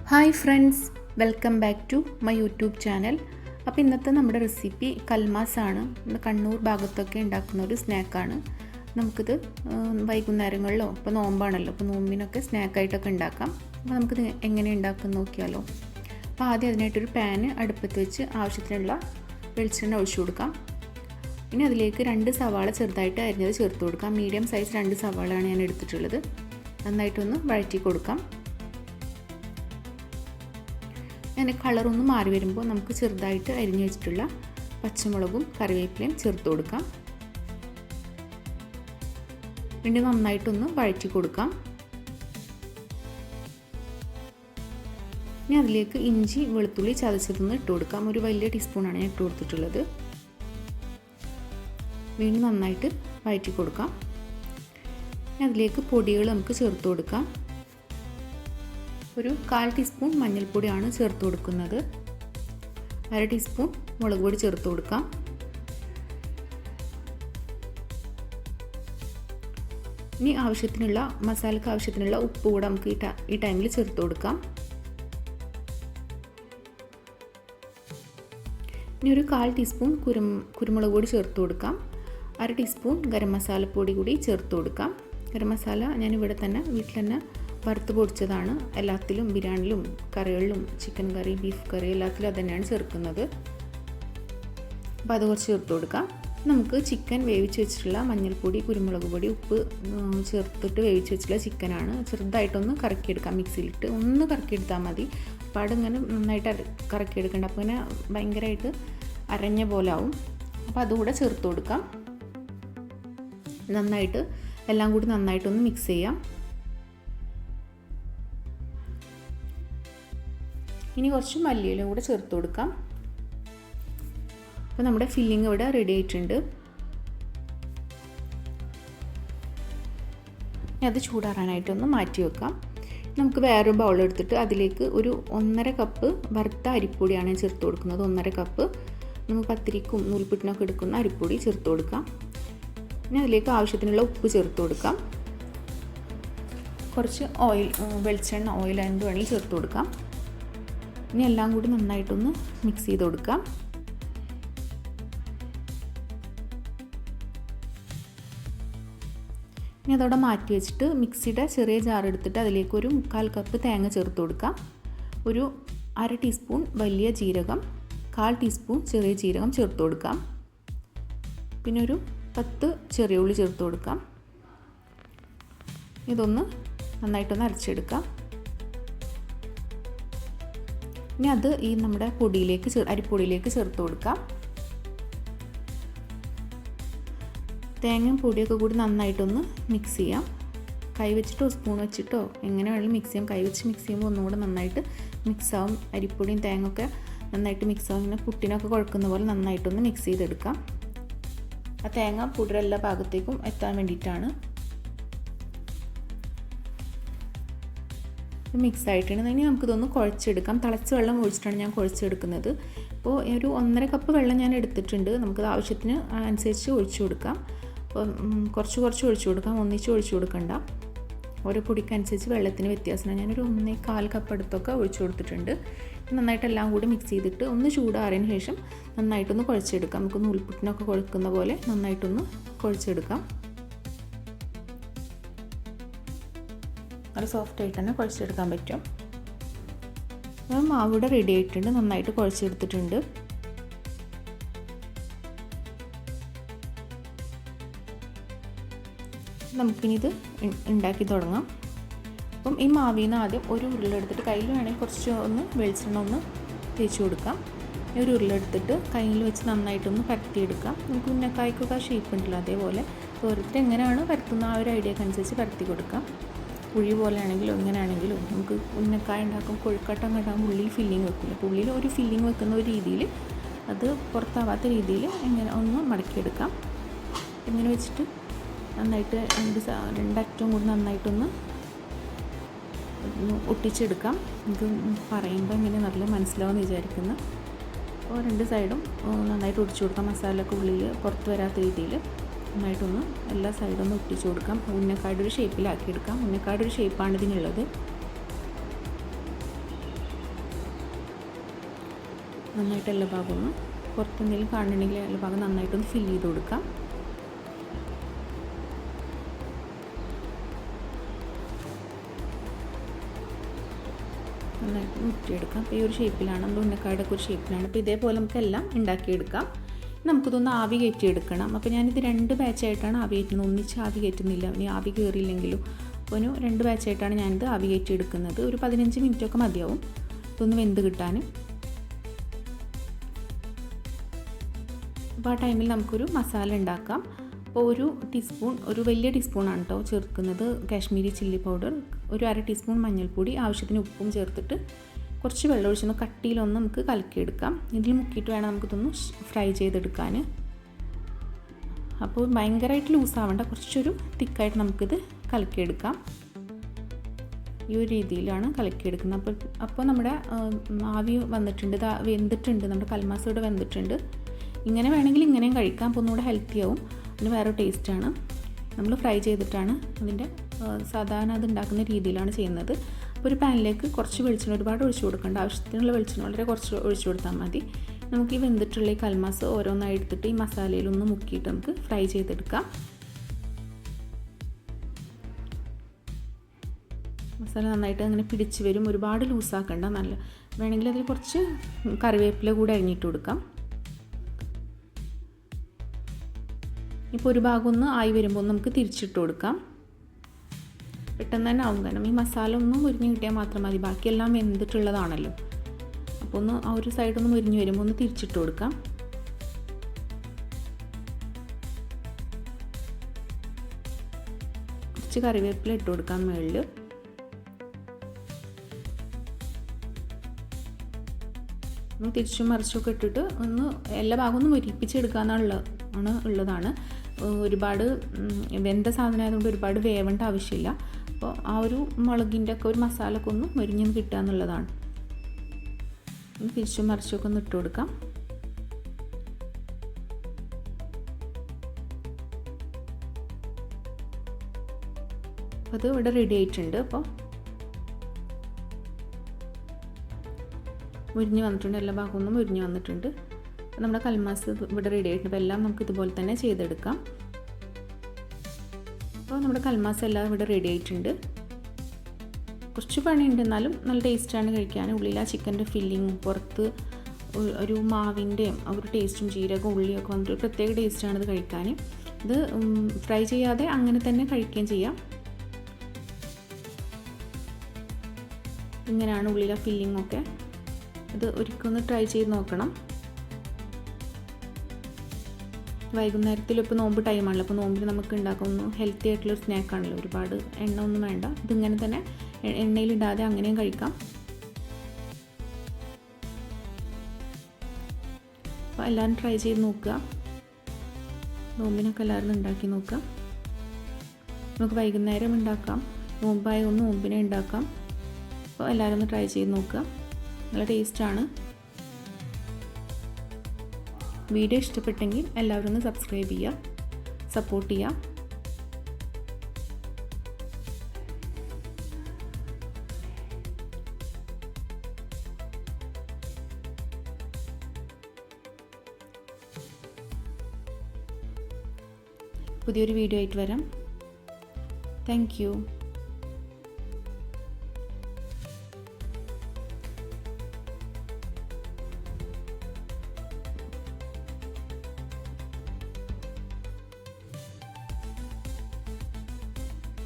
Hi friends, welcome back to my YouTube channel. അപ്പോൾ ഇന്നത്തെ നമ്മുടെ റെസിപ്പി കൽമാസാണ്. നമ്മുടെ കണ്ണൂർ ഭാഗത്തൊക്കെ ഉണ്ടാക്കുന്ന ഒരു സ്നാക്കാണ്. നമുക്കിത് വൈകുന്നേരങ്ങളിലോ ഇപ്പോൾ നോമ്പാണല്ലോ, അപ്പോൾ നോമ്പിനൊക്കെ സ്നാക്കായിട്ടൊക്കെ ഉണ്ടാക്കാം. അപ്പോൾ നമുക്കിത് എങ്ങനെ ഉണ്ടാക്കും നോക്കിയാലോ. അപ്പോൾ ആദ്യം അതിനായിട്ടൊരു പാന് അടുപ്പത്ത് വെച്ച് ആവശ്യത്തിനുള്ള വെളിച്ചെണ്ണ ഒഴിച്ചു കൊടുക്കാം. ഇനി അതിലേക്ക് 2 സവാള ചെറുതായിട്ട് അരിഞ്ഞത് ചേർത്ത് കൊടുക്കാം. മീഡിയം സൈസ് 2 സവാളയാണ് ഞാൻ എടുത്തിട്ടുള്ളത്. നന്നായിട്ടൊന്ന് വഴറ്റി കൊടുക്കാം. അതിൻ്റെ കളറൊന്ന് മാറി വരുമ്പോൾ നമുക്ക് ചെറുതായിട്ട് അരിഞ്ഞു വെച്ചിട്ടുള്ള പച്ചമുളകും കറിവേപ്പിലയും ചേർത്ത് കൊടുക്കാം. വീണ്ടും നന്നായിട്ടൊന്ന് വഴറ്റി കൊടുക്കാം. ഇനി അതിലേക്ക് ഇഞ്ചി വെളുത്തുള്ളി ചതച്ചതൊന്ന് ഇട്ട് കൊടുക്കാം. ഒരു വലിയ ടീസ്പൂണാണ് ഞാൻ ഇട്ട് കൊടുത്തിട്ടുള്ളത്. വീണ്ടും നന്നായിട്ട് വഴറ്റി കൊടുക്കാം. ഇനി അതിലേക്ക് പൊടികൾ നമുക്ക് ചേർത്ത് കൊടുക്കാം. ഒരു 1/4 ടീസ്പൂൺ മഞ്ഞൾപ്പൊടിയാണ് ചേർത്ത് കൊടുക്കുന്നത്. 1/2 ടീസ്പൂൺ മുളക് പൊടി ചേർത്ത് കൊടുക്കാം. ഇനി മസാലയ്ക്ക് ആവശ്യത്തിനുള്ള ഉപ്പ് കൂടെ നമുക്ക് ഈ ടൈമിൽ ചേർത്ത് കൊടുക്കാം. ഇനി ഒരു 1/4 ടീസ്പൂൺ കുരുമുളക് പൊടി ചേർത്ത് കൊടുക്കാം. 1/2 ടീസ്പൂൺ ഗരം മസാലപ്പൊടി കൂടി ചേർത്ത് കൊടുക്കാം. ഗരം മസാല ഞാനിവിടെ തന്നെ വീട്ടിൽ തന്നെ വറുത്ത് പൊടിച്ചതാണ്. എല്ലാത്തിലും ബിരിയാണിയിലും കറികളിലും ചിക്കൻ കറി ബീഫ് കറി എല്ലാത്തിലും അത് തന്നെയാണ് ചേർക്കുന്നത്. അപ്പോൾ അത് കുറച്ച് ചേർത്ത് കൊടുക്കാം. നമുക്ക് ചിക്കൻ വേവിച്ച് വെച്ചിട്ടുള്ള മഞ്ഞൾപ്പൊടി കുരുമുളക് പൊടി ഉപ്പ് ചേർത്തിട്ട് വേവിച്ച് വെച്ചിട്ടുള്ള ചിക്കനാണ്. ചെറുതായിട്ടൊന്ന് കറക്കിയെടുക്കാം. മിക്സിയിലിട്ട് ഒന്ന് കറക്കിയെടുത്താൽ മതി. അപ്പോൾ ഇങ്ങനെ നന്നായിട്ട് കറക്കിയെടുക്കേണ്ട. അപ്പോൾ ഇങ്ങനെ ഭയങ്കരമായിട്ട് അരഞ്ഞ പോലെ ആവും. അപ്പോൾ അതുകൂടെ ചേർത്ത് കൊടുക്കാം. നന്നായിട്ട് എല്ലാം കൂടി നന്നായിട്ടൊന്ന് മിക്സ് ചെയ്യാം. ഇനി കുറച്ച് മല്ലിയിലും കൂടെ ചേർത്ത് കൊടുക്കാം. അപ്പോൾ നമ്മുടെ ഫില്ലിങ് ഇവിടെ റെഡി ആയിട്ടുണ്ട്. അത് ചൂടാറാനായിട്ടൊന്ന് മാറ്റി വെക്കാം. നമുക്ക് വേറൊരു ബൗൾ എടുത്തിട്ട് അതിലേക്ക് ഒരു 1.5 കപ്പ് വറുത്ത അരിപ്പൊടിയാണ് ചേർത്ത് കൊടുക്കുന്നത്. 1.5 കപ്പ് നമുക്ക് പത്തിരിക്കും നൂൽപുട്ടിനൊക്കെ എടുക്കുന്ന അരിപ്പൊടി ചേർത്ത് കൊടുക്കാം. ഇനി അതിലേക്ക് ആവശ്യത്തിനുള്ള ഉപ്പ് ചേർത്ത് കൊടുക്കാം. കുറച്ച് വെളിച്ചെണ്ണ ഓയിൽ എന്ത് വേണമെങ്കിൽ ചേർത്ത് കൊടുക്കാം. ഇനി എല്ലാം കൂടി നന്നായിട്ടൊന്ന് മിക്സ് ചെയ്ത് കൊടുക്കാം. ഇനി അതോടെ മാറ്റി വെച്ചിട്ട് മിക്സിയുടെ ചെറിയ ജാർ എടുത്തിട്ട് അതിലേക്ക് ഒരു 1/4 കപ്പ് തേങ്ങ ചേർത്ത് കൊടുക്കാം. ഒരു 1/2 ടീസ്പൂൺ വലിയ ജീരകം 1/4 ടീസ്പൂൺ ചെറിയ ജീരകം ചേർത്ത് കൊടുക്കാം. പിന്നെ ഒരു 10 ചെറിയ ഉള്ളി ചേർത്ത് കൊടുക്കാം. ഇതൊന്ന് നന്നായിട്ടൊന്ന് അരച്ചെടുക്കാം. ഇനി അത് ഈ നമ്മുടെ അരിപ്പൊടിയിലേക്ക് ചേർത്ത് കൊടുക്കാം. തേങ്ങയും പൊടിയൊക്കെ കൂടി നന്നായിട്ടൊന്ന് മിക്സ് ചെയ്യാം. കൈ വെച്ചിട്ടോ സ്പൂൺ വെച്ചിട്ടോ എങ്ങനെ വേണമെങ്കിലും മിക്സ് ചെയ്യാം. കൈ വെച്ച് മിക്സ് ചെയ്യുമ്പോൾ ഒന്നുകൂടെ നന്നായിട്ട് മിക്സ് ആവും. അരിപ്പൊടിയും തേങ്ങയൊക്കെ നന്നായിട്ട് മിക്സ് ആവും. ഇങ്ങനെ പുട്ടിനൊക്കെ കുഴക്കുന്ന പോലെ നന്നായിട്ടൊന്ന് മിക്സ് ചെയ്തെടുക്കാം. ആ തേങ്ങ പൊടി എല്ലാ ഭാഗത്തേക്കും എത്താൻ വേണ്ടിയിട്ടാണ്. മിക്സ് ആയിട്ടുണ്ട്. ഇനി നമുക്കിതൊന്ന് കുഴച്ചെടുക്കാം. തിളച്ച വെള്ളം ഒഴിച്ചിട്ടാണ് ഞാൻ കുഴച്ചെടുക്കുന്നത്. അപ്പോൾ ഒരു 1.5 കപ്പ് വെള്ളം ഞാൻ എടുത്തിട്ടുണ്ട്. നമുക്കത് ആവശ്യത്തിന് അനുസരിച്ച് ഒഴിച്ചു കൊടുക്കാം. അപ്പോൾ കുറച്ച് ഒഴിച്ചു കൊടുക്കാം. ഒന്നിച്ച് ഒഴിച്ചു കൊടുക്കണ്ട. ഓരോ പൊടിക്കനുസരിച്ച് വെള്ളത്തിന് വ്യത്യാസമാണ്. ഞാനൊരു 1.25 കപ്പ് അടുത്തൊക്കെ ഒഴിച്ചു കൊടുത്തിട്ടുണ്ട്. നന്നായിട്ട് എല്ലാം കൂടി മിക്സ് ചെയ്തിട്ട് ഒന്ന് ചൂടാറിയതിന് ശേഷം നന്നായിട്ടൊന്ന് കുഴച്ചെടുക്കാം. നമുക്ക് നൂൽപുട്ടിനൊക്കെ കുഴക്കുന്ന പോലെ നന്നായിട്ടൊന്ന് കുഴച്ചെടുക്കാം. നല്ല സോഫ്റ്റായിട്ട് തന്നെ കുഴച്ചെടുക്കാൻ പറ്റും. മാവ് ഇവിടെ റെഡി ആയിട്ടുണ്ട്. നന്നായിട്ട് കുഴച്ചെടുത്തിട്ടുണ്ട്. നമുക്കിനി ഇത് ഉണ്ടാക്കി തുടങ്ങാം. അപ്പം ഈ മാവിൽ നിന്ന് ആദ്യം ഒരു ഉരുളെടുത്തിട്ട് കയ്യിൽ വേണമെങ്കിൽ കുറച്ച് ഒന്ന് വെളിച്ചെണ്ണ ഒന്ന് തേച്ച് കൊടുക്കാം. ഒരു ഉരുളെടുത്തിട്ട് കയ്യിൽ വെച്ച് നന്നായിട്ടൊന്ന് പരത്തിയെടുക്കാം. നമുക്ക് ഉന്നക്കായ്ക്കൊക്കെ ആ ഷേപ്പ് ഉണ്ടല്ലോ, അതേപോലെ ഓരോരുത്തർ എങ്ങനെയാണ് പരത്തുന്ന ആ ഒരു ഐഡിയക്ക് അനുസരിച്ച് പരത്തി കൊടുക്കാം. കുഴി പോലെ ആണെങ്കിലും എങ്ങനെയാണെങ്കിലും നമുക്ക് ഉന്നക്കായ ഉണ്ടാക്കും. കൊഴുക്കട്ട ഉണ്ടാകുമ്പോൾ ഉള്ളിൽ ഫില്ലിങ് വെക്കില്ല. അപ്പോൾ ഉള്ളിൽ ഒരു ഫില്ലിങ് വെക്കുന്ന ഒരു രീതിയിൽ അത് പുറത്താവാത്ത രീതിയിൽ എങ്ങനെ ഒന്ന് മടക്കിയെടുക്കാം. ഇങ്ങനെ വെച്ചിട്ട് നന്നായിട്ട് രണ്ടറ്റവും കൂടി നന്നായിട്ടൊന്ന് ഒട്ടിച്ചെടുക്കാം. ഇത് പറയുമ്പോൾ ഇങ്ങനെ നല്ല മനസ്സിലാവുമെന്ന് വിചാരിക്കുന്നു. അപ്പോൾ 2 സൈഡും നന്നായിട്ട് ഒടിച്ചു കൊടുക്കാം. മസാലയൊക്കെ ഉള്ളിൽ പുറത്ത് വരാത്ത രീതിയിൽ നന്നായിട്ടൊന്ന് എല്ലാ സൈഡും ഒന്ന് ഒട്ടിച്ചു കൊടുക്കാം. ഉന്നക്കായുടെ ഒരു ഷേപ്പിലാക്കിയെടുക്കാം. ഉന്നക്കായുടെ ഒരു ഷേപ്പാണ് ഇതിനുള്ളത്. നന്നായിട്ട് എല്ലാ ഭാഗവും പുറത്തെന്തെങ്കിലും കാണണമെങ്കിൽ എല്ലാ ഭാഗം നന്നായിട്ടൊന്ന് ഫില്ല് ചെയ്ത് കൊടുക്കാം. നന്നായിട്ട് മുറ്റിയെടുക്കാം. അപ്പോൾ ഈ ഒരു ഷേപ്പിലാണ്, നമ്മൾ ഉന്നക്കായുടെ ഒക്കെ ഒരു ഷേപ്പിലാണ്. അപ്പോൾ ഇതേപോലെ നമുക്ക് എല്ലാം ഉണ്ടാക്കിയെടുക്കാം. നമുക്കിതൊന്ന് ആവി കയറ്റിയെടുക്കണം. അപ്പോൾ ഞാനിത് 2 ബാച്ചായിട്ടാണ് ആവി കയറ്റുന്നത്, ഒന്നിച്ച് ആവി കയറ്റുന്നില്ല. ഇനി ആവി കയറിയില്ലെങ്കിലും അപ്പോൾ 2 ബാച്ചായിട്ടാണ് ഞാനിത് ആവി കയറ്റിയെടുക്കുന്നത്. ഒരു 15 മിനിറ്റൊക്കെ മതിയാവും ഇതൊന്ന് വെന്ത് കിട്ടാൻ. അപ്പോൾ ആ ടൈമിൽ നമുക്കൊരു മസാല ഉണ്ടാക്കാം. അപ്പോൾ ഒരു ടീസ്പൂൺ, ഒരു വലിയ ടീസ്പൂണാണ് കേട്ടോ ചേർക്കുന്നത് കാശ്മീരി ചില്ലി പൗഡർ, ഒരു 1/2 ടീസ്പൂൺ മഞ്ഞൾപ്പൊടി, ആവശ്യത്തിന് ഉപ്പും ചേർത്തിട്ട് കുറച്ച് വെള്ളം ഒഴിച്ചൊന്ന് കട്ടിയിലൊന്ന് നമുക്ക് കലക്കിയെടുക്കാം. ഇതിൽ മുക്കിയിട്ട് വേണം നമുക്കിതൊന്ന് ഫ്രൈ ചെയ്തെടുക്കാൻ. അപ്പോൾ ഭയങ്കരമായിട്ട് ലൂസാവണ്ട, കുറച്ചൊരു തിക്കായിട്ട് നമുക്കിത് കലക്കിയെടുക്കാം. ഈ ഒരു രീതിയിലാണ് കലക്കിയെടുക്കുന്നത്. അപ്പോൾ നമ്മുടെ ആവി വന്നിട്ടുണ്ട്, ഇത് വെന്തിട്ടുണ്ട്, നമ്മുടെ കൽമാസ് ഇവിടെ വെന്തിട്ടുണ്ട്. ഇങ്ങനെ വേണമെങ്കിൽ ഇങ്ങനെയും കഴിക്കാം. അപ്പോൾ ഒന്നുകൂടെ ഹെൽത്തി ആവും, അതിന് വേറെ ടേസ്റ്റാണ്. നമ്മൾ ഫ്രൈ ചെയ്തിട്ടാണ് അതിൻ്റെ സാധാരണ അത് ഉണ്ടാക്കുന്ന രീതിയിലാണ് ചെയ്യുന്നത്. അപ്പോൾ ഒരു പാനിലേക്ക് കുറച്ച് വെളിച്ചെണ്ണ, ഒരുപാട് ഒഴിച്ചു കൊടുക്കേണ്ട, ആവശ്യത്തിനുള്ള വെളിച്ചെണ്ണ വളരെ കുറച്ച് ഒഴിച്ചു കൊടുത്താൽ മതി. നമുക്ക് ഈ വെന്തിട്ടുള്ള ഈ കൽമാസ് ഓരോന്നായി എടുത്തിട്ട് ഈ മസാലയിലൊന്ന് മുക്കിയിട്ട് നമുക്ക് ഫ്രൈ ചെയ്തെടുക്കാം. മസാല നന്നായിട്ട് അങ്ങനെ പിടിച്ച് വരും, ഒരുപാട് ലൂസാക്കണ്ട. നല്ല വേണമെങ്കിൽ അതിൽ കുറച്ച് കറിവേപ്പില കൂടെ അരിഞ്ഞിട്ട് കൊടുക്കാം. ഇപ്പോൾ ഒരു ഭാഗം ഒന്ന് ആയി വരുമ്പോൾ നമുക്ക് തിരിച്ചിട്ട് കൊടുക്കാം. പെട്ടെന്ന് തന്നെ ആവും, കാരണം ഈ മസാല ഒന്ന് മുരിഞ്ഞ് കിട്ടിയാൽ മാത്രം മതി, ബാക്കിയെല്ലാം വെന്തിട്ടുള്ളതാണല്ലോ. അപ്പോൾ ഒന്ന് ആ ഒരു സൈഡൊന്ന് മുരിഞ്ഞ് വരുമ്പോൾ ഒന്ന് തിരിച്ചിട്ട് കൊടുക്കാം. കുറച്ച് കറിവേപ്പില ഇട്ട് കൊടുക്കാം മുകളിൽ. ഒന്ന് തിരിച്ചും മറിച്ചൊക്കെ ഇട്ടിട്ട് ഒന്ന് എല്ലാ ഭാഗവും ഒന്ന് മുരിപ്പിച്ചെടുക്കാമെന്നുള്ളതാണ് ഉള്ളതാണ്. ഒരുപാട് വെന്ത സാധനമായതുകൊണ്ട് ഒരുപാട് വേവേണ്ട ആവശ്യമില്ല. അപ്പോൾ ആ ഒരു മുളകിൻ്റെ ഒക്കെ ഒരു മസാലയൊക്കെ ഒന്ന് മുരിഞ്ഞ് കിട്ടുക എന്നുള്ളതാണ്. തിരിച്ചും മറിച്ചൊക്കെ ഒന്ന് ഇട്ട് കൊടുക്കാം. അപ്പോൾ അത് ഇവിടെ റെഡി ആയിട്ടുണ്ട്. അപ്പോൾ മുരിഞ്ഞ് വന്നിട്ടുണ്ട്, എല്ലാ ഭാഗവും മുരിഞ്ഞ് വന്നിട്ടുണ്ട്. നമ്മുടെ കൽമാസ് ഇവിടെ റെഡി ആയിട്ടുണ്ട്. അപ്പോൾ എല്ലാം നമുക്ക് ഇതുപോലെ തന്നെ ചെയ്തെടുക്കാം. അപ്പോൾ നമ്മുടെ കൽമാസ് എല്ലാം ഇവിടെ റെഡി ആയിട്ടുണ്ട്. കുറച്ച് പണിയുണ്ട്, എന്നാലും നല്ല ടേസ്റ്റാണ് കഴിക്കാൻ. ഉള്ളിൽ ആ ചിക്കൻ്റെ ഫില്ലിങ്ങും പുറത്ത് ഒരു മാവിൻ്റെയും ഒരു ടേസ്റ്റും ജീരകവും ഉള്ളിയൊക്കെ വന്നിട്ട് പ്രത്യേക ടേസ്റ്റാണ് ഇത് കഴിക്കാൻ. ഇത് ഫ്രൈ ചെയ്യാതെ അങ്ങനെ തന്നെ കഴിക്കുകയും ചെയ്യാം. ഇങ്ങനെയാണ് ഉള്ളിലെ ഫില്ലിങ്ങൊക്കെ. ഇത് ഒരിക്കലൊന്ന് ട്രൈ ചെയ്ത് നോക്കണം. വൈകുന്നേരത്തിൽ ഇപ്പോൾ നോമ്പ് ടൈമാണല്ലോ, അപ്പോൾ നോമ്പിൽ നമുക്ക് ഉണ്ടാക്കുന്ന ഹെൽത്തി ആയിട്ടുള്ളൊരു സ്നാക്കാണല്ലോ, ഒരുപാട് എണ്ണ ഒന്നും വേണ്ട. ഇതിങ്ങനെ തന്നെ എണ്ണയിലിടാതെ അങ്ങനെയും കഴിക്കാം. അപ്പോൾ എല്ലാവരും ട്രൈ ചെയ്ത് നോക്കുക. നോമ്പിനൊക്കെ എല്ലാവരും ഉണ്ടാക്കി നോക്കുക. നമുക്ക് വൈകുന്നേരം ഉണ്ടാക്കാം, നോമ്പായ ഒന്ന് നോമ്പിനെ ഉണ്ടാക്കാം. അപ്പോൾ എല്ലാവരും ഒന്ന് ട്രൈ ചെയ്ത് നോക്കുക, നല്ല ടേസ്റ്റാണ്. വീഡിയോ ഇഷ്ടപ്പെട്ടെങ്കിൽ എല്ലാവരും ഒന്ന് സബ്സ്ക്രൈബ് ചെയ്യുക, സപ്പോർട്ട് ചെയ്യുക. പുതിയൊരു വീഡിയോ ആയിട്ട് വരാം. Thank you.